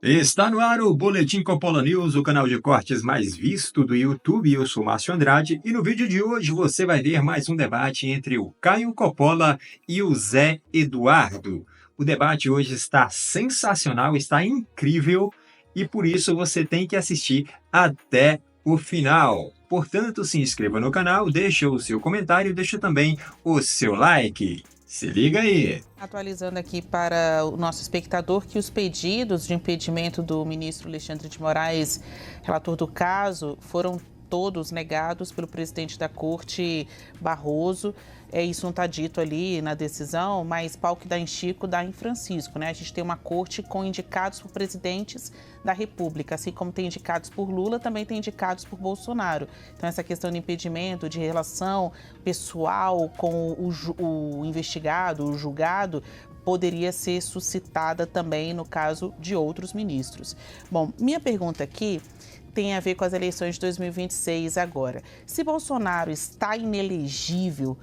Está no ar o Boletim Coppola News, o canal de cortes mais visto do YouTube. Eu sou Márcio Andrade e no vídeo de hoje você vai ver mais um debate entre o Caio Coppola e o Zé Eduardo. O debate hoje está sensacional, está incrível e por isso você tem que assistir até o final. Portanto, se inscreva no canal, deixa o seu comentário, deixa também o seu like. Se liga aí! Atualizando aqui para o nosso espectador que os pedidos de impedimento do ministro Alexandre de Moraes, relator do caso, foram todos negados pelo presidente da Corte, Barroso. Isso não está dito ali na decisão, mas pau que dá em Chico, dá em Francisco, né? A gente tem uma corte com indicados por presidentes da República, assim como tem indicados por Lula, também tem indicados por Bolsonaro. Então, essa questão de impedimento, de relação pessoal com o investigado, o julgado, poderia ser suscitada também no caso de outros ministros. Bom, minha pergunta aqui tem a ver com as eleições de 2026 agora. Se Bolsonaro está inelegível,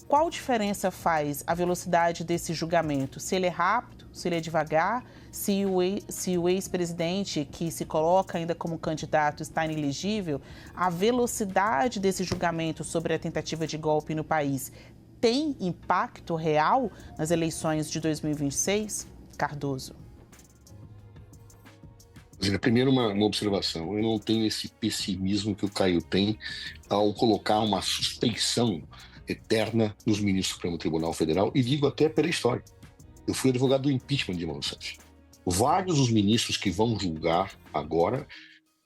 qual diferença faz a velocidade desse julgamento? Se ele é rápido, se ele é devagar, se o ex-presidente que se coloca ainda como candidato está inelegível, a velocidade desse julgamento sobre a tentativa de golpe no país tem impacto real nas eleições de 2026? Cardoso. Primeiro, uma observação. Eu não tenho esse pessimismo que o Caio tem ao colocar uma suspeição eterna nos ministros do Supremo Tribunal Federal, e digo até pela história. Eu fui advogado do impeachment de Dilma Rousseff. Vários dos ministros que vão julgar agora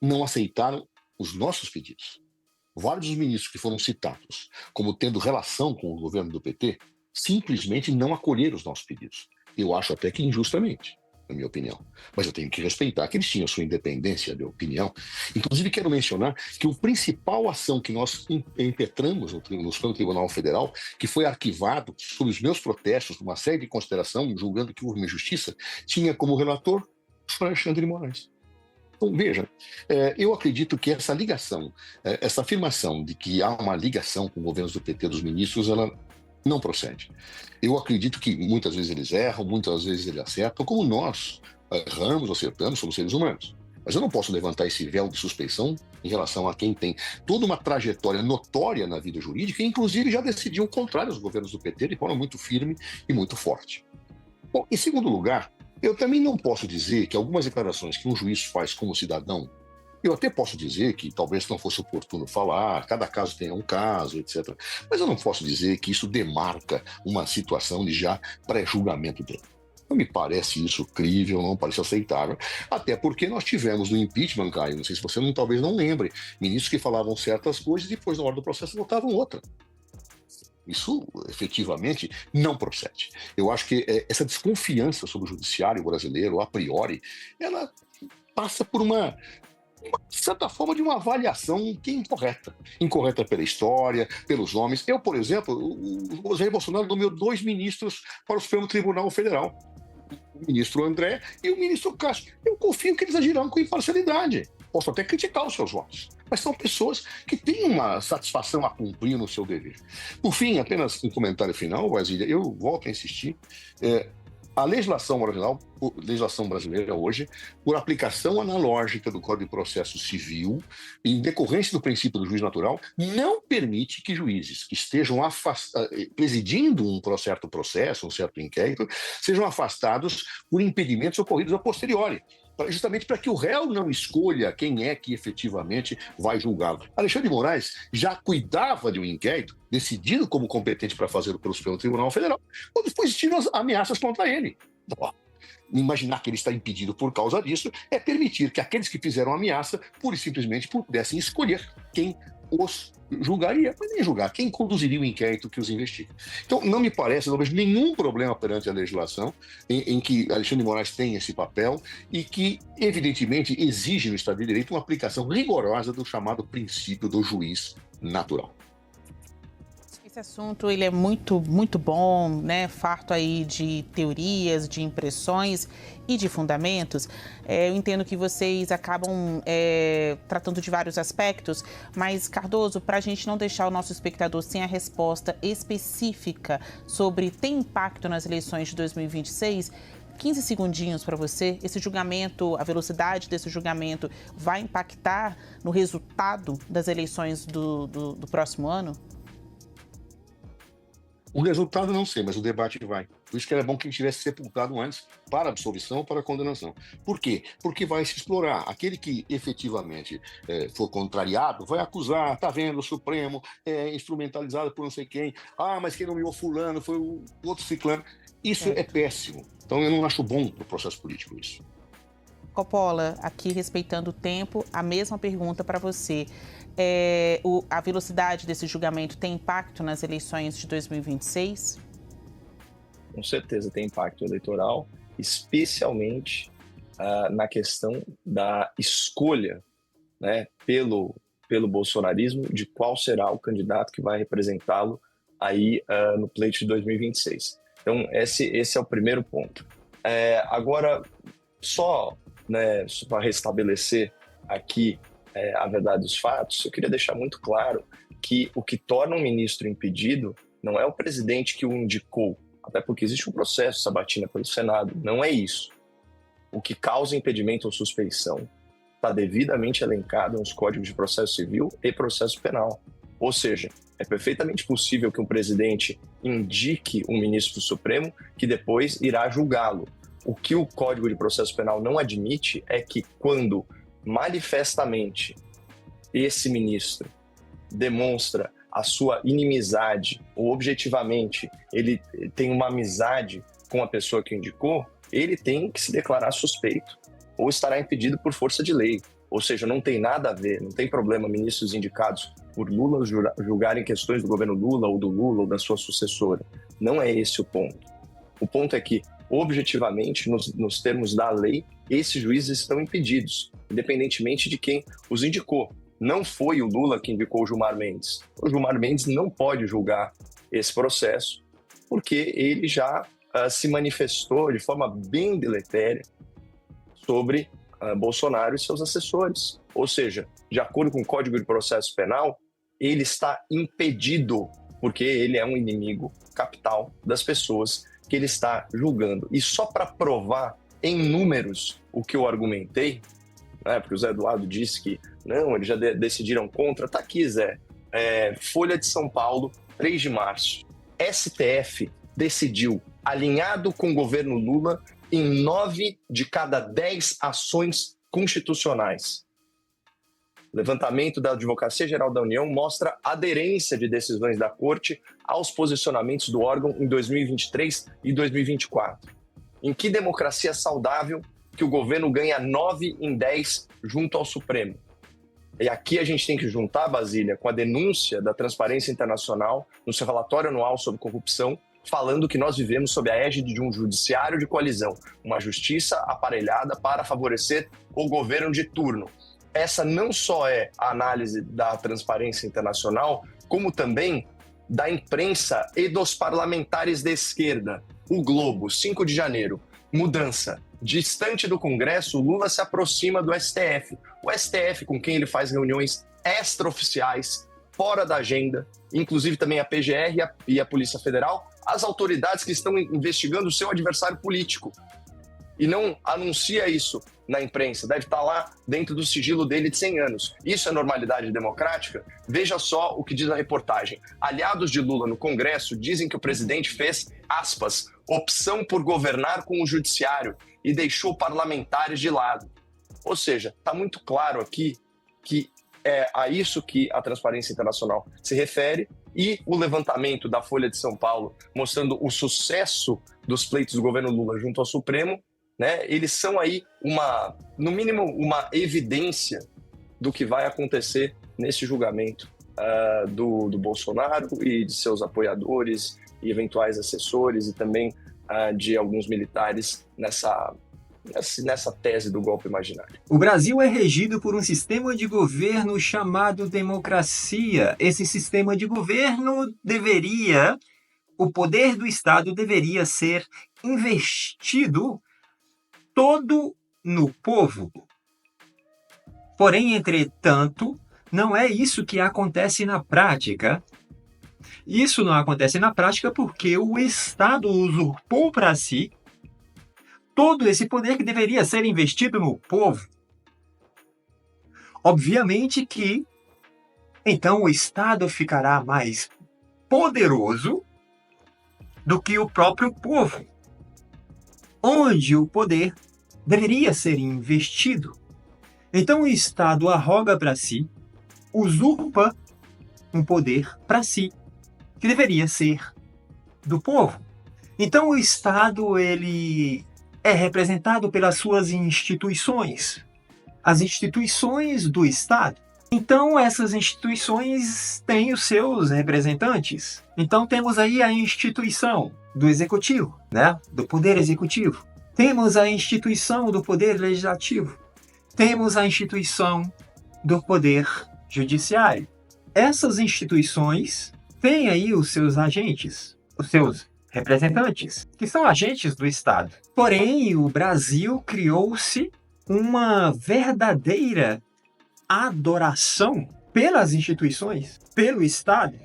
não aceitaram os nossos pedidos. Vários dos ministros que foram citados como tendo relação com o governo do PT simplesmente não acolheram os nossos pedidos. Eu acho até que injustamente, na minha opinião. Mas eu tenho que respeitar que eles tinham sua independência de opinião. Inclusive, quero mencionar que a principal ação que nós impetramos no Supremo Tribunal Federal, que foi arquivado sob os meus protestos, uma série de consideração, julgando que houve uma injustiça, tinha como relator o Alexandre de Moraes. Então, veja, eu acredito que essa ligação, essa afirmação de que há uma ligação com governos do PT dos ministros, ela não procede. Eu acredito que muitas vezes eles erram, muitas vezes eles acertam, como nós erramos, acertamos, somos seres humanos. Mas eu não posso levantar esse véu de suspeição em relação a quem tem toda uma trajetória notória na vida jurídica e, inclusive, já decidiu o contrário aos governos do PT de forma muito firme e muito forte. Bom, em segundo lugar, eu também não posso dizer que algumas declarações que um juiz faz como cidadão, eu até posso dizer que talvez não fosse oportuno falar, cada caso tem um caso, etc. Mas eu não posso dizer que isso demarca uma situação de já pré-julgamento dele. Não me parece isso crível, não parece aceitável, até porque nós tivemos no impeachment, Caio, não sei se você talvez não lembre, ministros que falavam certas coisas e depois, na hora do processo, votavam outra. Isso, efetivamente, não procede. Eu acho que essa desconfiança sobre o judiciário brasileiro, a priori, ela passa por uma certa forma de uma avaliação que é incorreta. Incorreta pela história, pelos nomes. Eu, por exemplo, o Jair Bolsonaro nomeou 2 ministros para o Supremo Tribunal Federal. O ministro André e o ministro Castro. Eu confio que eles agirão com imparcialidade. Posso até criticar os seus votos, mas são pessoas que têm uma satisfação a cumprir no seu dever. Por fim, apenas um comentário final, Brasília, eu volto a insistir, a legislação brasileira hoje, por aplicação analógica do Código de Processo Civil, em decorrência do princípio do juiz natural, não permite que juízes que estejam presidindo um certo processo, um certo inquérito, sejam afastados por impedimentos ocorridos a posteriori, justamente para que o réu não escolha quem é que efetivamente vai julgá-lo. Alexandre de Moraes já cuidava de um inquérito, decidido como competente para fazê-lo pelo Supremo Tribunal Federal, quando existiram as ameaças contra ele. Imaginar que ele está impedido por causa disso é permitir que aqueles que fizeram a ameaça, pura e simplesmente, pudessem escolher quem os julgaria, mas nem julgar, quem conduziria o inquérito que os investiga. Então, não me parece, não vejo nenhum problema perante a legislação em que Alexandre de Moraes tem esse papel e que, evidentemente, exige no Estado de Direito uma aplicação rigorosa do chamado princípio do juiz natural. Esse assunto ele é muito bom, né? Farto aí de teorias, de impressões e de fundamentos. Eu entendo que vocês acabam tratando de vários aspectos, mas, Cardoso, para a gente não deixar o nosso espectador sem a resposta específica sobre tem impacto nas eleições de 2026, 15 segundinhos para você. Esse julgamento, a velocidade desse julgamento vai impactar no resultado das eleições do próximo ano? O resultado não sei, mas o debate vai. Por isso que era bom que ele tivesse sepultado antes para a absolvição ou para a condenação. Por quê? Porque vai se explorar. Aquele que efetivamente for contrariado vai acusar, tá vendo, o Supremo é instrumentalizado por não sei quem. Ah, mas quem nomeou fulano foi o outro ciclano. Isso é péssimo. Então eu não acho bom para o processo político isso. Coppola, aqui respeitando o tempo, a mesma pergunta para você. A velocidade desse julgamento tem impacto nas eleições de 2026? Com certeza tem impacto eleitoral, especialmente na questão da escolha, né, pelo bolsonarismo de qual será o candidato que vai representá-lo aí no pleito de 2026. Então, esse é o primeiro ponto. Agora, só para restabelecer aqui a verdade dos fatos, eu queria deixar muito claro que o que torna um ministro impedido não é o presidente que o indicou, até porque existe um processo sabatina pelo Senado, não é isso. O que causa impedimento ou suspeição está devidamente elencado nos códigos de processo civil e processo penal. Ou seja, é perfeitamente possível que um presidente indique um ministro do Supremo que depois irá julgá-lo. O que o Código de Processo Penal não admite é que quando manifestamente esse ministro demonstra a sua inimizade ou objetivamente ele tem uma amizade com a pessoa que o indicou, ele tem que se declarar suspeito ou estará impedido por força de lei. Ou seja, não tem nada a ver, não tem problema ministros indicados por Lula julgarem questões do governo Lula ou da sua sucessora. Não é esse o ponto. O ponto é que, objetivamente, nos termos da lei, esses juízes estão impedidos, independentemente de quem os indicou. Não foi o Lula que indicou o Gilmar Mendes. O Gilmar Mendes não pode julgar esse processo, porque ele já se manifestou de forma bem deletéria sobre Bolsonaro e seus assessores. Ou seja, de acordo com o Código de Processo Penal, ele está impedido, porque ele é um inimigo capital das pessoas que ele está julgando. E só para provar em números o que eu argumentei, porque o Zé Eduardo disse que não, eles já decidiram contra. Tá aqui, Zé. Folha de São Paulo, 3 de março. STF decidiu, alinhado com o governo Lula, em 9 de cada 10 ações constitucionais. O levantamento da Advocacia Geral da União mostra aderência de decisões da Corte aos posicionamentos do órgão em 2023 e 2024. Em que democracia saudável que o governo ganha 9 em 10 junto ao Supremo? E aqui a gente tem que juntar, Basília, com a denúncia da Transparência Internacional no seu relatório anual sobre corrupção, falando que nós vivemos sob a égide de um judiciário de coalizão, uma justiça aparelhada para favorecer o governo de turno. Essa não só é a análise da Transparência Internacional, como também da imprensa e dos parlamentares de esquerda. O Globo, 5 de janeiro, mudança. Distante do Congresso, Lula se aproxima do STF. O STF, com quem ele faz reuniões extraoficiais, fora da agenda, inclusive também a PGR e a Polícia Federal, as autoridades que estão investigando o seu adversário político. E não anuncia isso na imprensa, deve estar lá dentro do sigilo dele de 100 anos. Isso é normalidade democrática? Veja só o que diz a reportagem. Aliados de Lula no Congresso dizem que o presidente fez, aspas, opção por governar com o judiciário e deixou parlamentares de lado. Ou seja, está muito claro aqui que é a isso que a Transparência Internacional se refere, e o levantamento da Folha de São Paulo mostrando o sucesso dos pleitos do governo Lula junto ao Supremo, né? Eles são aí no mínimo uma evidência do que vai acontecer nesse julgamento do Bolsonaro e de seus apoiadores e eventuais assessores, e também de alguns militares nessa tese do golpe imaginário. O Brasil é regido por um sistema de governo chamado democracia. Esse sistema de governo o poder do Estado deveria ser investido todo no povo. Porém, entretanto, não é isso que acontece na prática. Isso não acontece na prática porque o Estado usurpou para si todo esse poder que deveria ser investido no povo. Obviamente que, então, o Estado ficará mais poderoso do que o próprio povo, onde o poder deveria ser investido. Então, o Estado arroga para si, usurpa um poder para si, que deveria ser do povo. Então, o Estado ele é representado pelas suas instituições, as instituições do Estado. Então, essas instituições têm os seus representantes. Então, temos aí a instituição do Executivo, né? Do Poder Executivo. Temos a instituição do Poder Legislativo. Temos a instituição do Poder Judiciário. Essas instituições têm aí os seus agentes, os seus representantes, que são agentes do Estado. Porém, o Brasil criou-se uma verdadeira adoração pelas instituições, pelo Estado,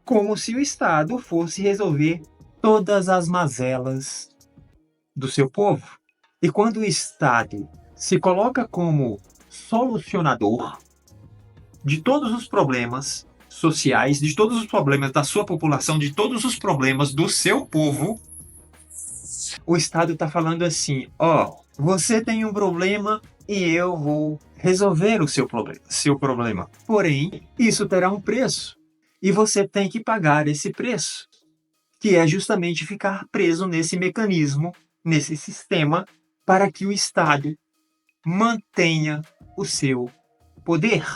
como se o Estado fosse resolver todas as mazelas do seu povo. E quando o Estado se coloca como solucionador de todos os problemas sociais, de todos os problemas da sua população, de todos os problemas do seu povo, o Estado está falando assim, você tem um problema e eu vou resolver o seu problema. Porém, isso terá um preço e você tem que pagar esse preço, que é justamente ficar preso nesse mecanismo, nesse sistema, para que o Estado mantenha o seu poder,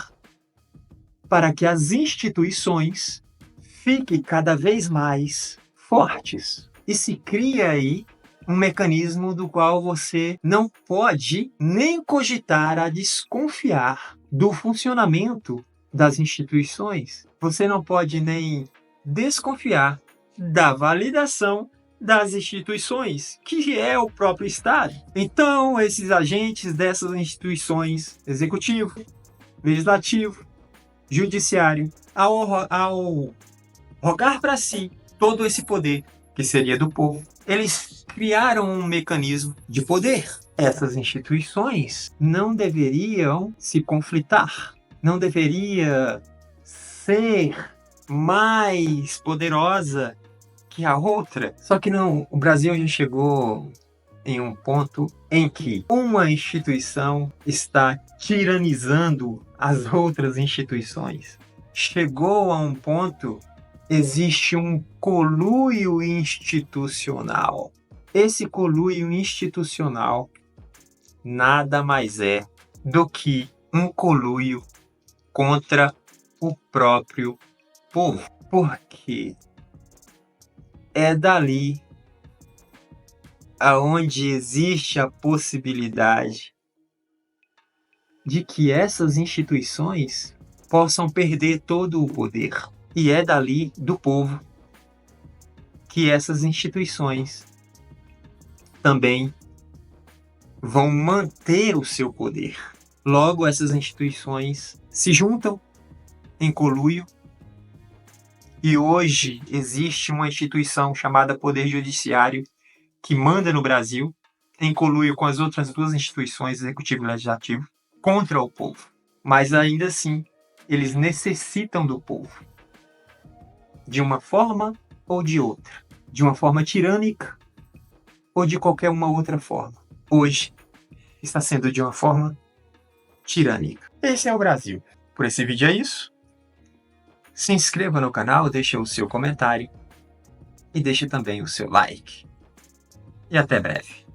para que as instituições fiquem cada vez mais fortes. E se cria aí um mecanismo do qual você não pode nem cogitar a desconfiar do funcionamento das instituições. Você não pode nem desconfiar da validação das instituições, que é o próprio Estado. Então, esses agentes dessas instituições, Executivo, Legislativo, Judiciário, ao rogar para si todo esse poder, que seria do povo, eles criaram um mecanismo de poder. Essas instituições não deveriam se conflitar, não deveria ser mais poderosa que a outra. Só que não, o Brasil já chegou em um ponto em que uma instituição está tiranizando as outras instituições. Chegou a um ponto, existe um conluio institucional. Esse conluio institucional nada mais é do que um conluio contra o próprio povo. Porque é dali aonde existe a possibilidade de que essas instituições possam perder todo o poder. E é dali do povo que essas instituições também vão manter o seu poder. Logo, essas instituições se juntam em conluio. E hoje existe uma instituição chamada Poder Judiciário que manda no Brasil, em conluio com as outras duas instituições, Executivo e Legislativo, contra o povo. Mas ainda assim, eles necessitam do povo. De uma forma ou de outra. De uma forma tirânica ou de qualquer uma outra forma. Hoje, está sendo de uma forma tirânica. Esse é o Brasil. Por esse vídeo é isso. Se inscreva no canal, deixe o seu comentário e deixe também o seu like. E até breve.